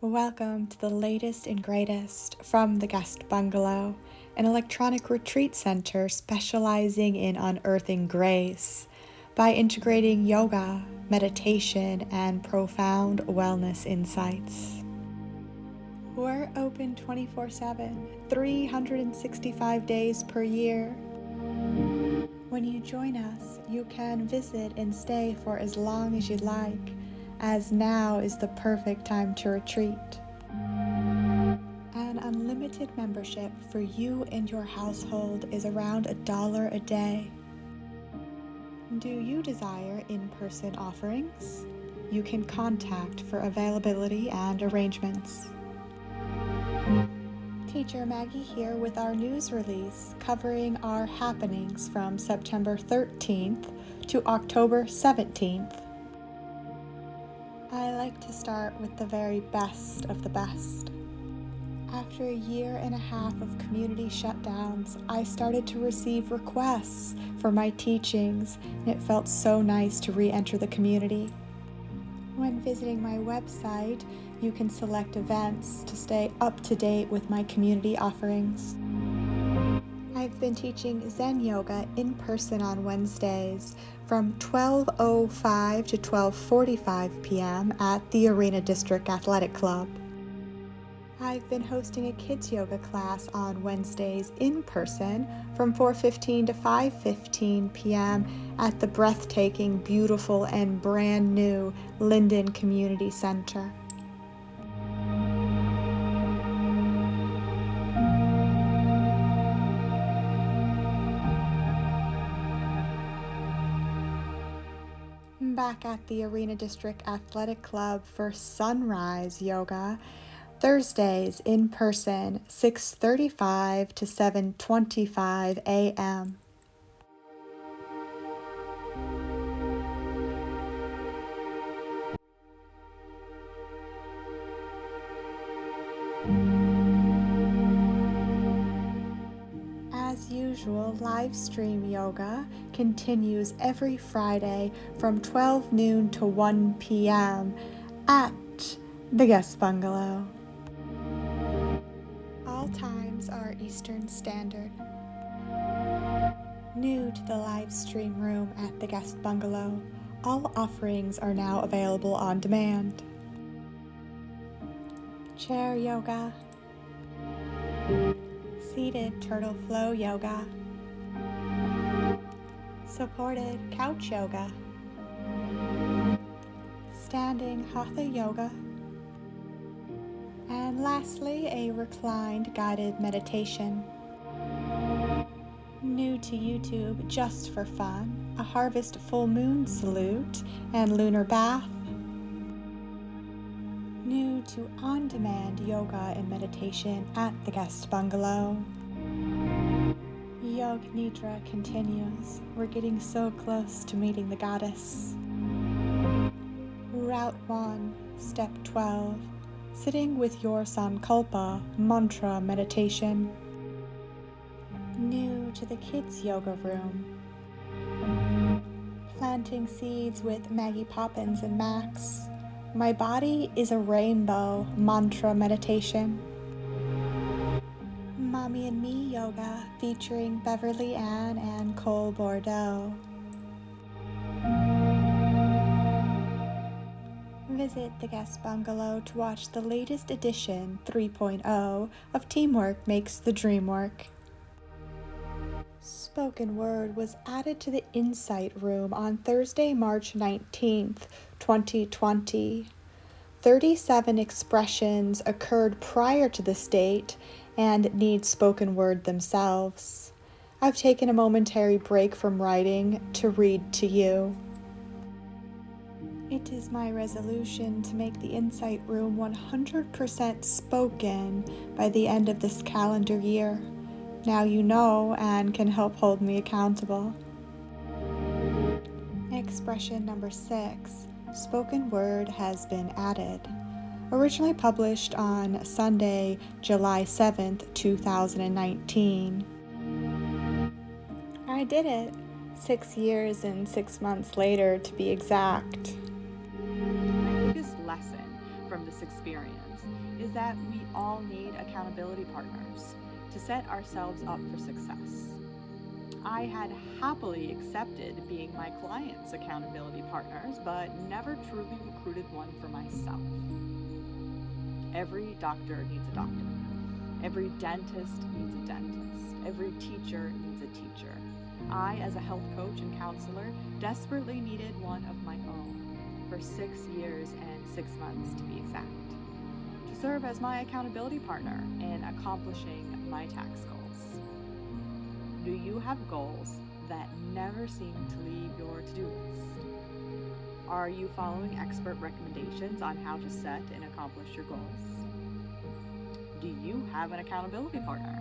Welcome to the latest and greatest from the Guest Bungalow, an electronic retreat center specializing in unearthing grace by integrating yoga, meditation, and profound wellness insights. We're open 24/7, 365 days per year. When you join us, you can visit and stay for as long as you'd like, as now is the perfect time to retreat. An unlimited membership for you and your household is around $1 a day. Do you desire in-person offerings? You can contact for availability and arrangements. Teacher Maggie here with our news release covering our happenings from September 13th to October 17th. I like to start with the very best of the best. After a year and a half of community shutdowns, I started to receive requests for my teachings, and it felt so nice to re-enter the community. When visiting my website, you can select events to stay up to date with my community offerings. I've been teaching Zen Yoga in person on Wednesdays from 12:05 to 12:45 p.m. at the Arena District Athletic Club. I've been hosting a kids yoga class on Wednesdays in person from 4:15 to 5:15 p.m. at the breathtaking, beautiful, and brand new Linden Community Center. Back at the Arena District Athletic Club for Sunrise Yoga, Thursdays in person, 6:35 to 7:25 a.m. As usual, live stream yoga continues every Friday from 12 noon to 1 p.m. at the Guest Bungalow. All times are Eastern Standard. New to the live stream room at the Guest Bungalow, all offerings are now available on demand. Chair yoga, seated turtle flow yoga, supported couch yoga, standing hatha yoga, and lastly, a reclined guided meditation. New to YouTube, just for fun, a harvest full moon salute and lunar bath. New to on-demand yoga and meditation at the Guest Bungalow. Yoga Nidra continues. We're getting so close to meeting the goddess. Route 1, Step 12. Sitting with your Sankalpa mantra meditation. New to the kids yoga room. Planting seeds with Maggie Poppins and Max. My body is a rainbow mantra meditation. Mommy and Me yoga featuring Beverly Ann and Cole Bordeaux. Visit the Guest Bungalow to watch the latest edition 3.0 of Teamwork Makes the Dream Work. Spoken Word was added to the Insight Room on Thursday, March 19th, 2020. 37 expressions occurred prior to this date and need spoken word themselves. I've taken a momentary break from writing to read to you. It is my resolution to make the Insight Room 100% spoken by the end of this calendar year. Now you know and can help hold me accountable. Expression number 6, spoken word, has been added. Originally published on Sunday, July 7th, 2019. I did it. 6 years and 6 months later, to be exact. My biggest lesson from the this experience is that we all need accountability partners to set ourselves up for success. I had happily accepted being my clients' accountability partners, but never truly recruited one for myself. Every doctor needs a doctor. Every dentist needs a dentist. Every teacher needs a teacher. I, as a health coach and counselor, desperately needed one of my own for 6 years and 6 months to be exact, to serve as my accountability partner in accomplishing my tax goals. Do you have goals that never seem to leave your to-do list? Are you following expert recommendations on how to set and accomplish your goals? Do you have an accountability partner?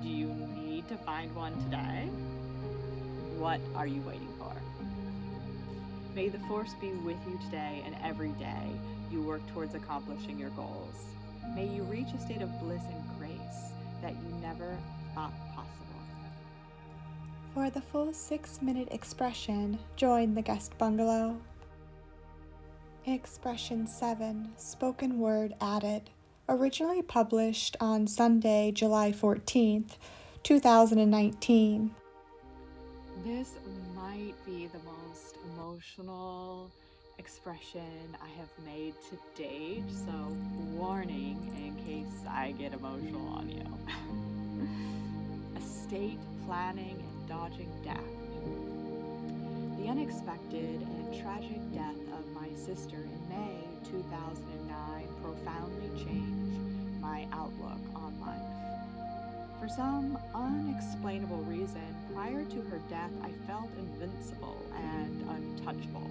Do you need to find one today? What are you waiting for? May the force be with you today and every day you work towards accomplishing your goals. May you reach a state of bliss and grace that you never thought possible. For the full 6-minute expression, join the guest bungalow. Expression 7, spoken word added. Originally published on Sunday, July 14th, 2019. This might be the most emotional expression I have made to date, so warning in case I get emotional on you. Estate planning and dodging death. The unexpected and tragic death of my sister in May 2009 profoundly changed my outlook on life. For some unexplainable reason, prior to her death, I felt invincible and untouchable.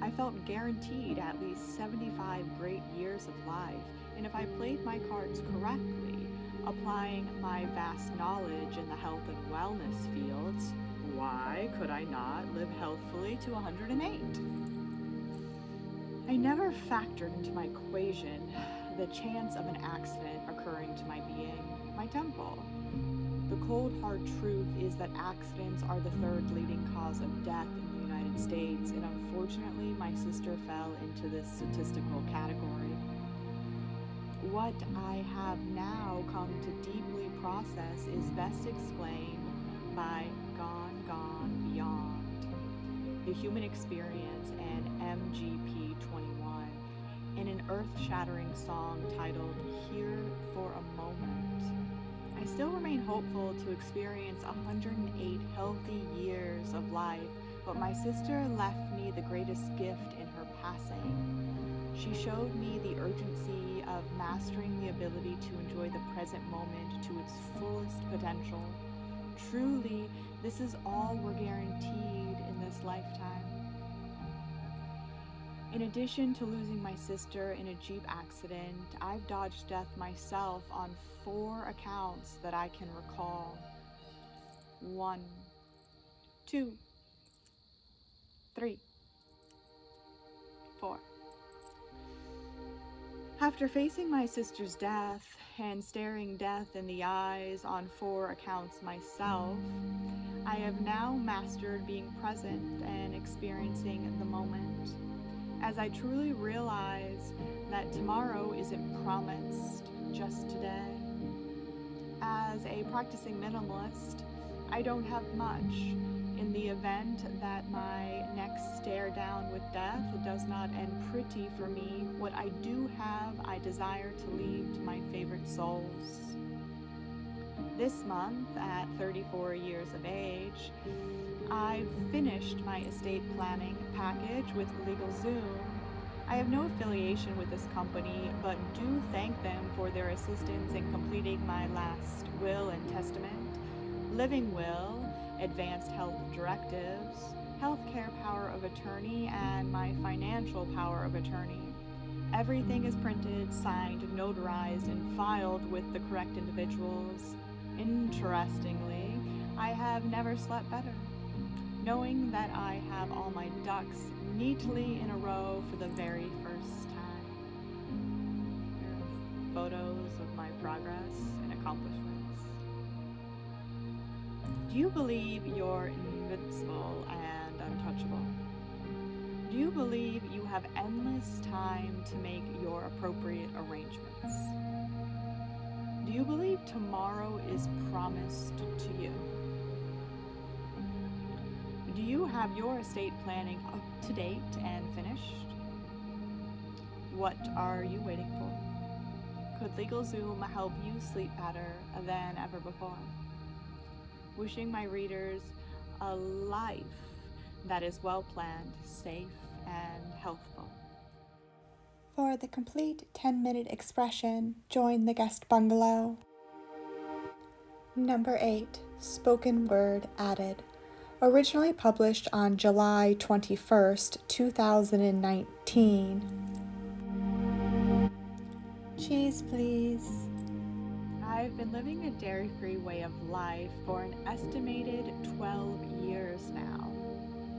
I felt guaranteed at least 75 great years of life, and if I played my cards correctly, applying my vast knowledge in the health and wellness fields, why could I not live healthfully to 108? I never factored into my equation the chance of an accident occurring to my being, my temple. The cold hard truth is that accidents are the third leading cause of death in the United States, and unfortunately my sister fell into this statistical category. What I have now come to deeply process is best explained by Gone Beyond, the human experience, and MGP 21, in an earth-shattering song titled Here for a Moment. I still remain hopeful to experience 108 healthy years of life, but my sister left me the greatest gift in her passing. She showed me the urgency of mastering the ability to enjoy the present moment to its fullest potential. Truly, this is all we're guaranteed in this lifetime. In addition to losing my sister in a Jeep accident, I've dodged death myself on 4 accounts that I can recall. 1, 2, 3, 4. After facing my sister's death and staring death in the eyes on 4 accounts myself, I have now mastered being present and experiencing the moment, as I truly realize that tomorrow isn't promised, just today. As a practicing minimalist, I don't have much. In the event that my next stare down with death does not end pretty for me, what I do have, I desire to leave to my favorite souls. This month, at 34 years of age, I've finished my estate planning package with LegalZoom. I have no affiliation with this company, but do thank them for their assistance in completing my last will and testament, living will, advanced health directives, healthcare power of attorney, and my financial power of attorney. Everything is printed, signed, notarized, and filed with the correct individuals. Interestingly, I have never slept better, knowing that I have all my ducks neatly in a row for the very first time. Here are photos of my progress and accomplishments. Do you believe you're invincible and untouchable? Do you believe you have endless time to make your appropriate arrangements? Do you believe tomorrow is promised to you? Do you have your estate planning up to date and finished? What are you waiting for? Could LegalZoom help you sleep better than ever before? Wishing my readers a life that is well planned, safe, and healthful. For the complete 10-minute expression, join the guest bungalow. Number 8, spoken word added. Originally published on July 21st, 2019. Cheese, please. I've been living a dairy-free way of life for an estimated 12 years now.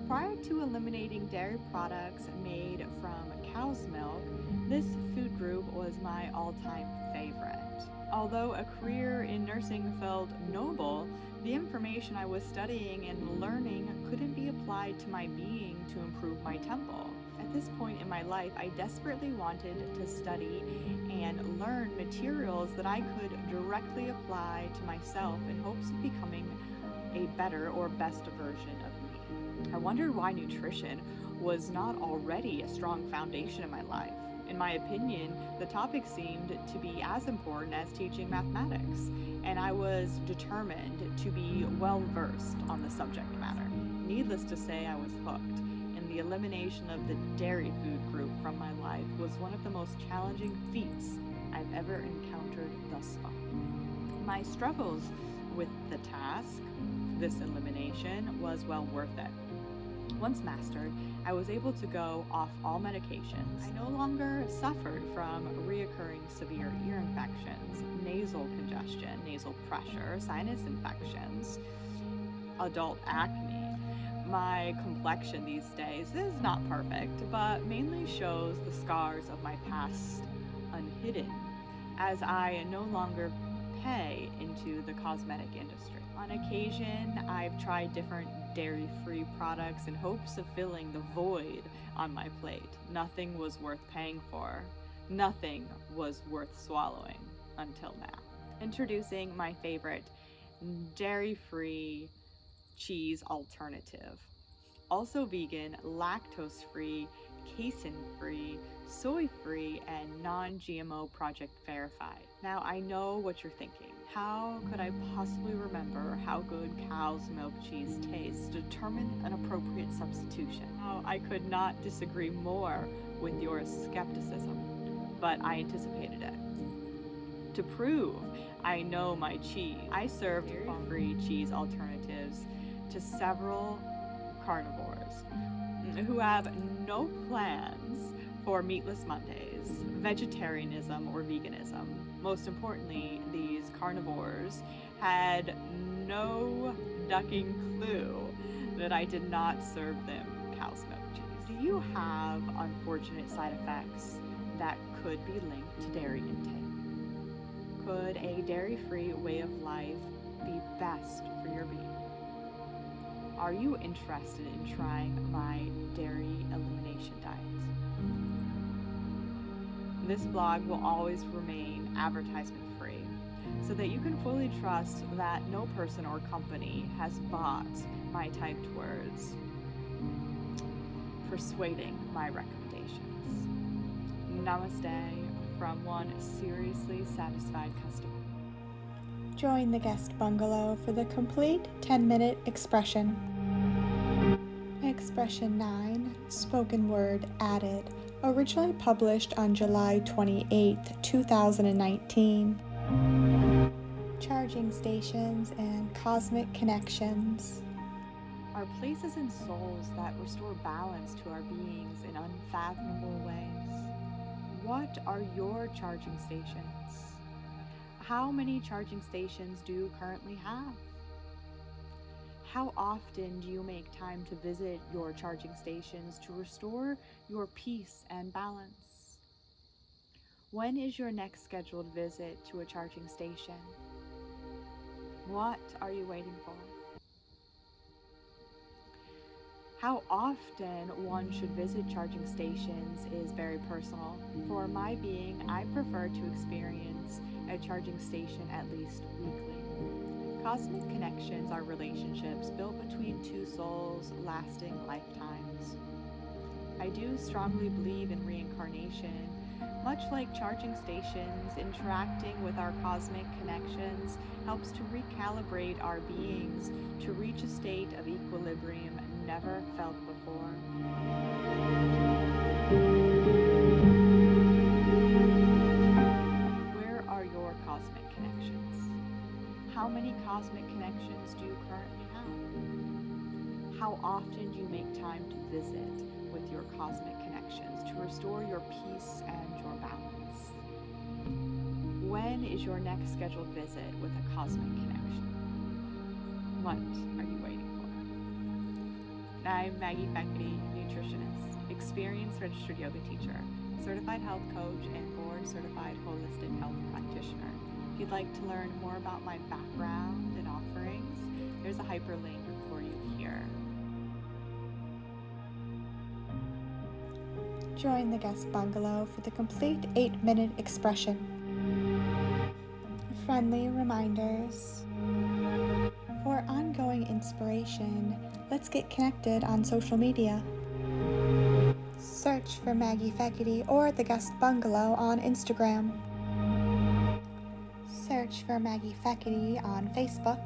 Prior to eliminating dairy products made from cow's milk, this food group was my all-time favorite. Although a career in nursing felt noble, the information I was studying and learning couldn't be applied to my being to improve my temple. At this point in my life, I desperately wanted to study and learn materials that I could directly apply to myself in hopes of becoming a better or best version of me. I wondered why nutrition was not already a strong foundation in my life. In my opinion, the topic seemed to be as important as teaching mathematics, and I was determined to be well versed on the subject matter. Needless to say, I was hooked, and the elimination of the dairy food group from my life was one of the most challenging feats I've ever encountered thus far. My struggles with the task, this elimination, was well worth it. Once mastered, I was able to go off all medications. I no longer suffered from reoccurring severe ear infections, nasal congestion, nasal pressure, sinus infections, adult acne. My complexion these days is not perfect, but mainly shows the scars of my past unhidden, as I no longer pay into the cosmetic industry. On occasion, I've tried different dairy-free products in hopes of filling the void on my plate. Nothing was worth paying for. Nothing was worth swallowing until now. Introducing my favorite dairy-free cheese alternative. Also vegan, lactose-free, casein-free, soy-free, and non-GMO project verified. Now I know what you're thinking. How could I possibly remember how good cow's milk cheese tastes to determine an appropriate substitution? Now, I could not disagree more with your skepticism, but I anticipated it. To prove I know my cheese, I served dairy-free cheese alternatives to several carnivores who have no plans for meatless Mondays, vegetarianism, or veganism. Most importantly, these carnivores had no ducking clue that I did not serve them cow's milk cheese. Do you have unfortunate side effects that could be linked to dairy intake? Could a dairy-free way of life be best for your being? Are you interested in trying my dairy elimination diet? This blog will always remain advertisement free, so that you can fully trust that no person or company has bought my typed words, persuading my recommendations. Namaste from one seriously satisfied customer. Join the guest bungalow for the complete 10-minute expression. Expression 9, spoken word added. Originally published on July 28th, 2019. Charging stations and cosmic connections are places and souls that restore balance to our beings in unfathomable ways. What are your charging stations? How many charging stations do you currently have? How often do you make time to visit your charging stations to restore your peace and balance? When is your next scheduled visit to a charging station? What are you waiting for? How often one should visit charging stations is very personal. For my being, I prefer to experience a charging station at least weekly. Cosmic connections are relationships built between two souls lasting lifetimes. I do strongly believe in reincarnation. Much like charging stations, interacting with our cosmic connections helps to recalibrate our beings to reach a state of equilibrium never felt before. Where are your cosmic connections? How many cosmic connections do you currently have? How often do you make time to visit with your cosmic connections to restore your peace and your balance? When is your next scheduled visit with a cosmic connection? What are you waiting for? I'm Maggie Feckety, nutritionist, experienced registered yoga teacher, certified health coach, and board certified holistic health practitioner. If you'd like to learn more about my background and offerings, there's a hyperlink for you here. Join the guest bungalow for the complete 8-minute expression. Friendly reminders. For ongoing inspiration, let's get connected on social media. Search for Maggie Feckety or the guest bungalow on Instagram. Search for Maggie Feckety on Facebook.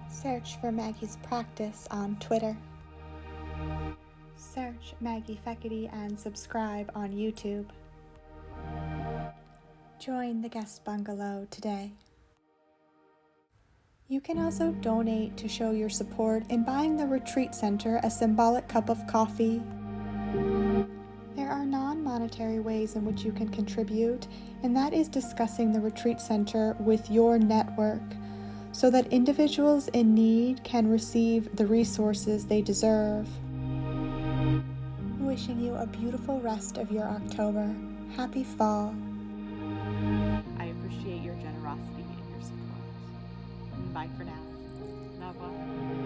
Search for Maggie's Practice on Twitter. Search Maggie Feckety and subscribe on YouTube. Join the guest bungalow today. You can also donate to show your support in buying the retreat center a symbolic cup of coffee. There are non-monetary ways in which you can contribute, and that is discussing the retreat center with your network so that individuals in need can receive the resources they deserve. Wishing you a beautiful rest of your October. Happy fall. I appreciate your generosity and your support. Bye for now. Nava.